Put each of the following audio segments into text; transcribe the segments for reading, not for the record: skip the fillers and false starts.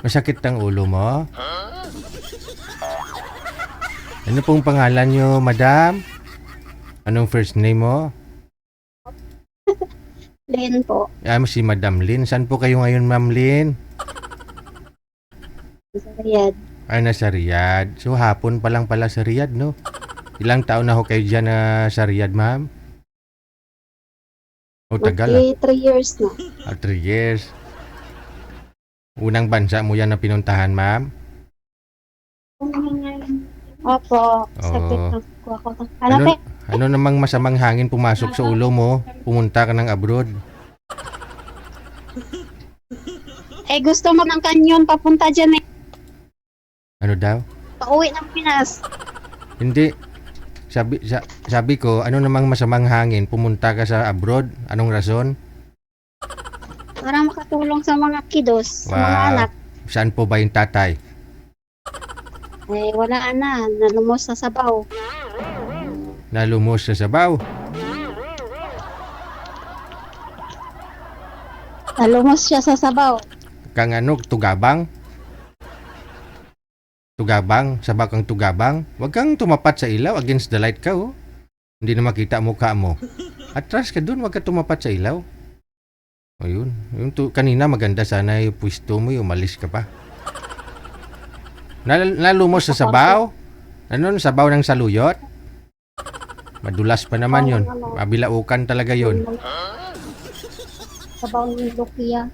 Masakit ang ulo mo? Ano pong pangalan nyo, madam? Anong first name mo? Lynn po. Si Madam Lynn. Saan po kayo ngayon, Ma'am Lynn? Sa Riyadh. Nasa Riyadh. So, hapon pa lang pala sa Riyadh, no? Ilang taon na ho kayo dyan sa Riyadh, ma'am? O, tagal ah. 3 years na. 3 years. Unang bansa mo yan na pinuntahan, ma'am? Opo. Sakit Oo. lang po ako. Ano ba? Ano namang masamang hangin pumasok sa ulo mo? Pumunta ka ng abroad. Gusto mo ng kanyon papunta dyan eh. Ano daw? Pauwi ng Pinas. Hindi. Sabi ko, ano namang masamang hangin pumunta ka sa abroad? Anong rason? Para makatulong sa mga kiddos, sa mga anak. Saan po ba yung tatay? Wala na. Nalumos sa sabaw. Nalumos sa sabaw. Nalumos siya sa sabaw. Kang ano, tugabang? Tugabang? Sabak kang tugabang? Huwag kang tumapat sa ilaw, against the light ka, oh. Hindi na makita mukha mo. Atras ka dun, huwag ka tumapat sa ilaw. O yun. Kanina maganda sana yung pwesto mo, umalis ka pa. Nalumos sa sabaw? Ano, sabaw ng saluyot? Madulas pa naman yun. Mabilaukan talaga yun. Sabaw ng Lukia.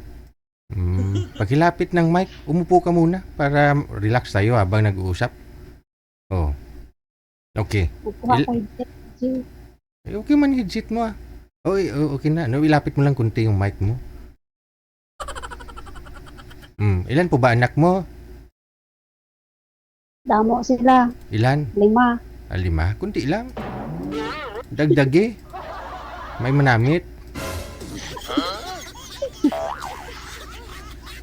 Pakilapit ng mic, umupo ka muna para relax tayo habang nag-uusap. Oh. Okay. Okay man headset mo ah. Okay na. No, ilapit mo lang kunti yung mic mo. Ilan po ba anak mo? Damo sila. Ilan? 5. 5? Kunti lang. Dagdagi. May manamit.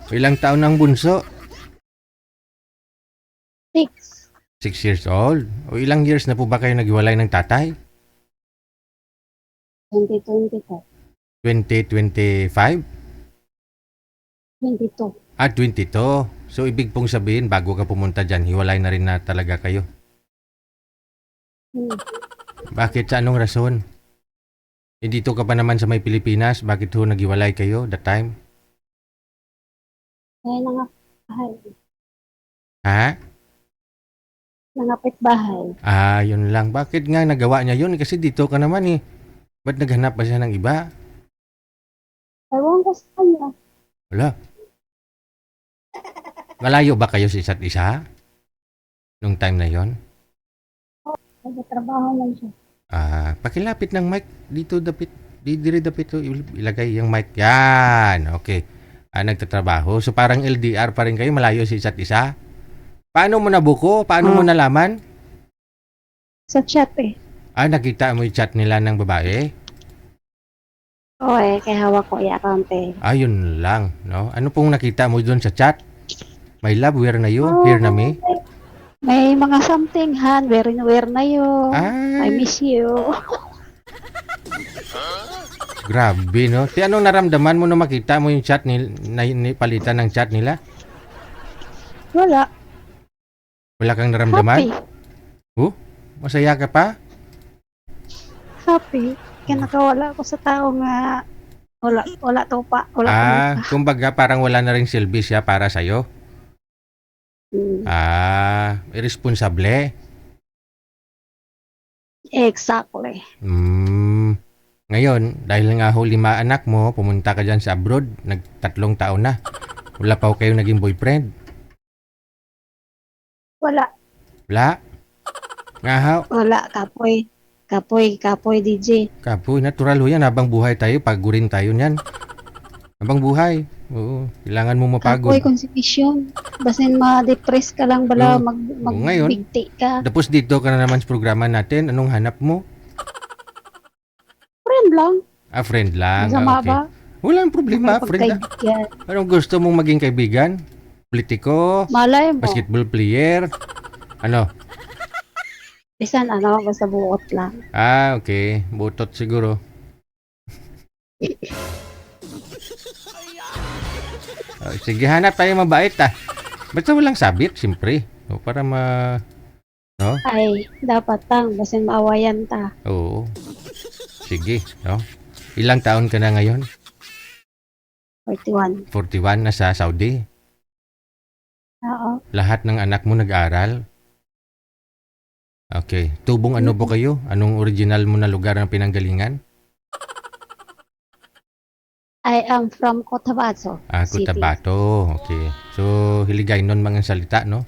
Ilang taon ang bunso? 6. 6 years old. O ilang years na po ba kayo naghiwalay ng tatay? 2025. 2025? 22. 22. So, ibig pong sabihin, bago ka pumunta dyan, hiwalay na rin na talaga kayo. Bakit? Sa anong rason? Dito ka pa naman sa may Pilipinas, bakit ho naghiwalay kayo that time? Nangapit bahay. Ha? Nangapit bahay. Yun lang. Bakit nga nagawa niya yun? Kasi dito ka naman eh. Ba't naghanap ba siya ng iba? Ewan ko sa kanya. Wala. Malayo ba kayo sa isa't isa? Nung time na yon? Nagtatrabaho lang siya. Pakilapit ng mic. Dito dapit. Diri dapit. Ilagay yung mic. Yan. Okay. Nagtatrabaho. So parang LDR pa rin kayo. Malayo sa isa't isa. Paano mo nabuko? Paano mo nalaman? Sa chat eh. Nakita mo yung chat nila ng babae? Oo kaya hawak ko i-account eh. Yun lang. No? Ano pong nakita mo doon sa chat? My love, where na you? Here na me? May mga something, Han. Where na you? I miss you. Grabe, no? Anong naramdaman mo na makita mo yung chat palitan ng chat nila? Wala. Wala kang naramdaman? Happy. Masaya ka pa? Happy. Kaya nakawala ako sa tao nga wala to pa. Wala kumbaga parang wala na ring silbi siya para sa'yo? Irresponsable? Exactly. Ngayon, dahil nga 5 anak mo, pumunta ka dyan sa abroad, 3 taon na. Wala pa kayo naging boyfriend? Wala. Wala? Wala, kapoy, DJ. Kapoy, natural ho yan. Habang buhay tayo, pagurin tayo niyan. Habang buhay. Oo, kailangan mo mapagod. Kapoy, constipation. Basin ma-depress ka lang bala, magbigti ka. Tapos dito ka na naman sa programa natin. Anong hanap mo? Friend lang. Friend lang. Masama Okay. ba? Walang problema, friend lang. Anong gusto mong maging kaibigan? Politiko? Malay mo. Basketball player? Ano? Bisan basta buot lang. Okay. Butot siguro. Sige, hanap tayo mabait Basta walang sabit, siyempre. No, para no? Ay, dapat tang, basin maawayan ta. Oo. Sige, no? Ilang taon ka na ngayon? 41. 41 na sa Saudi. Oo. Lahat ng anak mo nag-aral. Okay. Tubong ano po kayo? Anong original mo na lugar ng pinanggalingan? I am from Cotabato City. Cotabato. Okay. So, Hiligaynon mga salita, no?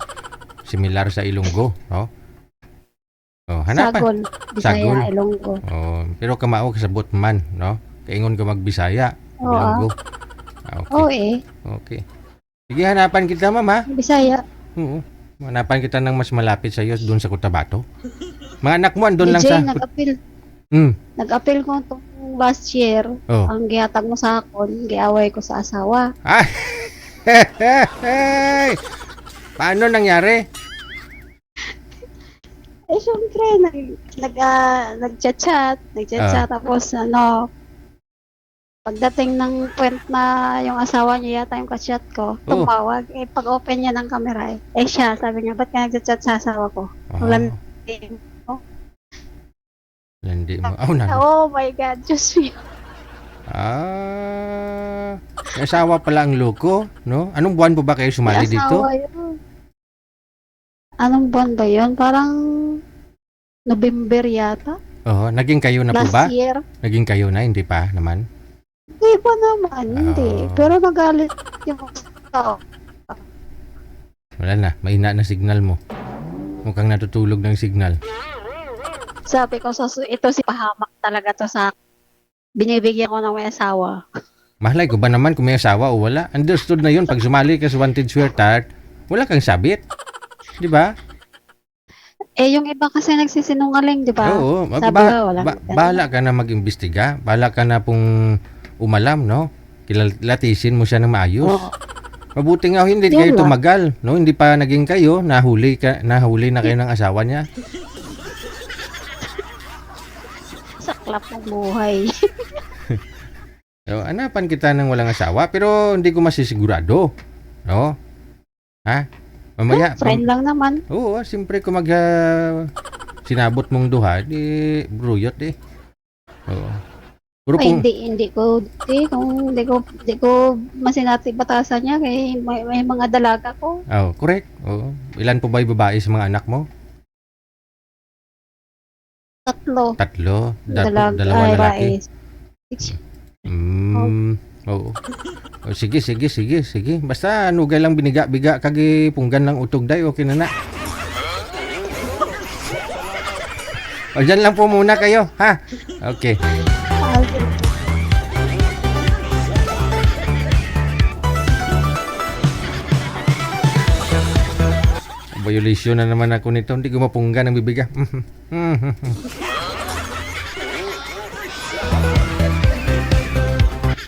Similar sa Ilonggo, no? Oh, hanapan. Sagol, Bisaya, Sagol. Ilonggo. Oh, pero kamao kasabot man, no? Kaingon ka magbisaya, Oo. Ilonggo. Okay. Oo eh, Okay. Sige, hanapan kita, mama. Bisaya. Oo. Hanapan kita ng mas malapit sa iyo doon sa Cotabato. Mga anak mo andun lang DJ, sa... nag-appeal. Hmm. Nag-appeal ko itong last year. Oh. Ang gihatag mo sa akon, giaway ko sa asawa. Ah. Paano nangyari? Eh, syempre, nag-chat-chat, tapos pagdating ng point na yung asawa niya yata yung ka-chat ko, tumawag, pag-open niya ng camera, siya, sabi niya, ba't ka nag-chat sa asawa ko? Landi mo. Landi mo. Oh my God, Diyos me. May asawa pala ang loko, no? Anong buwan po ba kayo sumali dito? Yun. Anong buwan ba yun? Parang November yata. Oo, naging kayo na po ba? Last year. Naging kayo na, hindi pa naman? Hindi pa naman, hindi. Pero nagalit yung tao. Wala na, mahina na signal mo. Mukhang natutulog ng signal. Sabi ko, ito si pahamak talaga to sa binibigyan ko ng may asawa. Mahalay ko ba naman kung may asawa o wala? Understood na yun, pag sumali ka sa Wanted Sweetheart, wala kang sabit. Di ba? Yung iba kasi nagsisinungaling, di ba? Oo. Sabi ko, wala. Bahala ka na mag-imbestiga. Bahala ka na pong umalam, no? Kilatisin mo siya ng maayos. Oo. Mabuti nga hindi kayo tumagal, no? Hindi pa naging kayo, nahuli na kayo ng asawa niya. Saklap ng buhay. So, hanapan kita ng walang asawa, pero hindi ko masisigurado. No? Ha? Mamaya. Friend lang naman. Oo, siyempre kung sinabot mong duha, di bruyot eh. Oo. Pero kung hindi ko masinati batasan niya kay may mga dalaga ko. Oh, correct. Oo. Ilan po ba yung babae sa mga anak mo? 3. Dalawa lalaki. 6. Oo. O, sige. Basta nugay lang biniga-biga kagi punggan ng utog day, okay na na. O, dyan lang po muna kayo, ha? Okay. Violation na naman ako nito. Hindi ko mapunggan ng bibiga.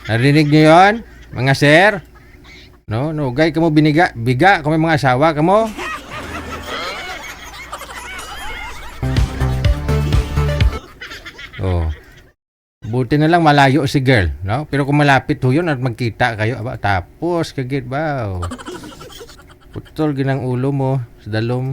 Narinig niyo yun? Mga sir? No, gay kamo biga kamo mga asawa kamo. Oh. Buti na lang malayo si girl, no? Pero kung malapit ho yun at magkita kayo, tapos kagit ba? Putol ginang ulo mo sa dalom.